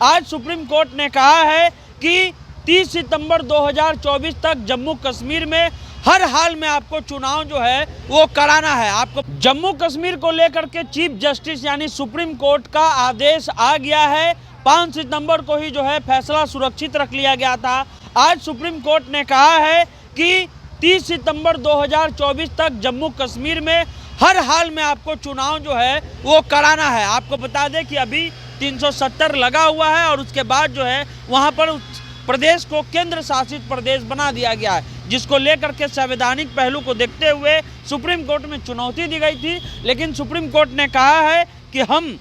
आज supreme court ने कहा है कि 30 सितंबर 2024 तक जम्मू कश्मीर में हर हाल में आपको चुनाव जो है वो कराना है। आपको जम्मू कश्मीर को लेकर के चीफ जस्टिस यानी सुप्रीम कोर्ट का आदेश आ गया है। 5 सितंबर को ही जो है फैसला सुरक्षित रख लिया गया था। आज सुप्रीम कोर्ट ने कहा है कि 30 सितंबर 2024 तक जम्मू कश्मीर में हर हाल में आपको चुनाव जो है वो कराना है। आपको बता दें कि अभी 370 लगा हुआ है और उसके बाद जो है वहाँ पर प्रदेश को केंद्र शासित प्रदेश बना दिया गया है, जिसको लेकर के संवैधानिक पहलू को देखते हुए सुप्रीम कोर्ट में चुनौती दी गई थी। लेकिन सुप्रीम कोर्ट ने कहा है कि हम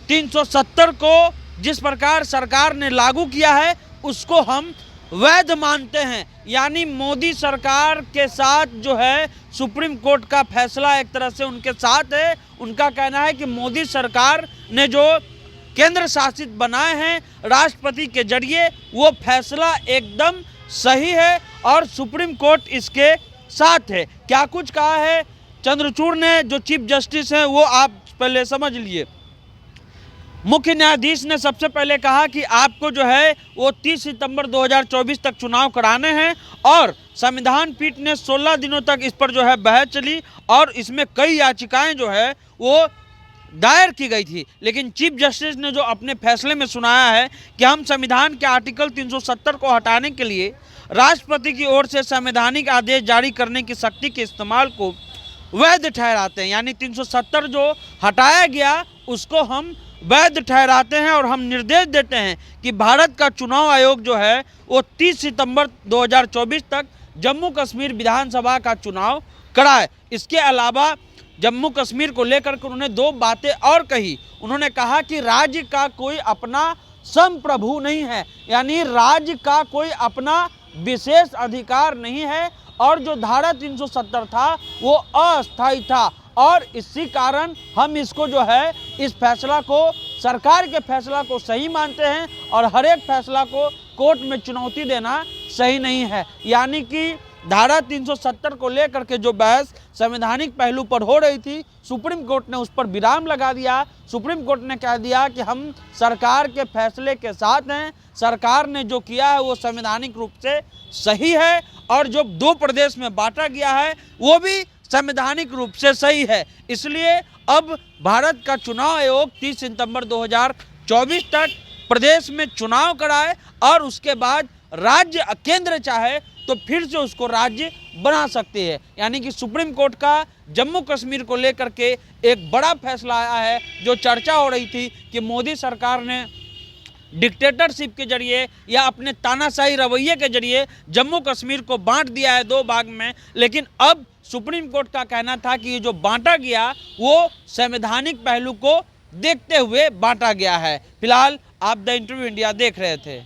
370 को जिस प्रकार सरकार ने लागू किया है उसको हम वैध मानते हैं। यानी मोदी सरकार के साथ जो है सुप्रीम कोर्ट का फैसला एक तरह से उनके साथ है। उनका कहना है कि मोदी सरकार ने जो केंद्र शासित बनाए हैं राष्ट्रपति के जरिए वो फैसला एकदम सही है और सुप्रीम कोर्ट इसके साथ है। क्या कुछ कहा है चंद्रचूड़ ने, जो चीफ जस्टिस हैं, वो आप पहले समझ लिए। मुख्य न्यायाधीश ने सबसे पहले कहा कि आपको जो है वो 30 सितंबर 2024 तक चुनाव कराने हैं और संविधान पीठ ने 16 दिनों तक इस पर जो है बहस चली और इसमें कई याचिकाएं जो है वो दायर की गई थी। लेकिन चीफ जस्टिस ने जो अपने फैसले में सुनाया है कि हम संविधान के आर्टिकल 370 को हटाने के लिए राष्ट्रपति की ओर से संवैधानिक आदेश जारी करने की शक्ति के इस्तेमाल को वैध ठहराते हैं। यानी 370 जो हटाया गया उसको हम वैध ठहराते हैं और हम निर्देश देते हैं कि भारत का चुनाव आयोग जो है वो 30 सितंबर 2024 तक जम्मू कश्मीर विधानसभा का चुनाव कराए। इसके अलावा जम्मू कश्मीर को लेकर के उन्होंने दो बातें और कही। उन्होंने कहा कि राज्य का कोई अपना संप्रभु नहीं है, यानी राज्य का कोई अपना विशेष अधिकार नहीं है और जो धारा 370 था वो अस्थायी था और इसी कारण हम इसको जो है इस फैसला को, सरकार के फैसला को सही मानते हैं और हर एक फैसला को कोर्ट में चुनौती देना सही नहीं है। यानी कि धारा 370 को लेकर के जो बहस संवैधानिक पहलू पर हो रही थी, सुप्रीम कोर्ट ने उस पर विराम लगा दिया। सुप्रीम कोर्ट ने कह दिया कि हम सरकार के फैसले के साथ हैं, सरकार ने जो किया है वो संवैधानिक रूप से सही है और जो 2 प्रदेश में बांटा गया है वो भी संवैधानिक रूप से सही है। इसलिए अब भारत का चुनाव आयोग 30 सितंबर 2024 तक प्रदेश में चुनाव कराए और उसके बाद राज्य केंद्र चाहे तो फिर से उसको राज्य बना सकती है। यानी कि सुप्रीम कोर्ट का जम्मू कश्मीर को लेकर के एक बड़ा फैसला आया है। जो चर्चा हो रही थी कि मोदी सरकार ने डिक्टेटरशिप के जरिए या अपने तानाशाही रवैये के जरिए जम्मू कश्मीर को बांट दिया है 2 भाग में, लेकिन अब सुप्रीम कोर्ट का कहना था कि ये जो बांटा गया वो संवैधानिक पहलू को देखते हुए बांटा गया है। फिलहाल आप द इंटरव्यू इंडिया देख रहे थे।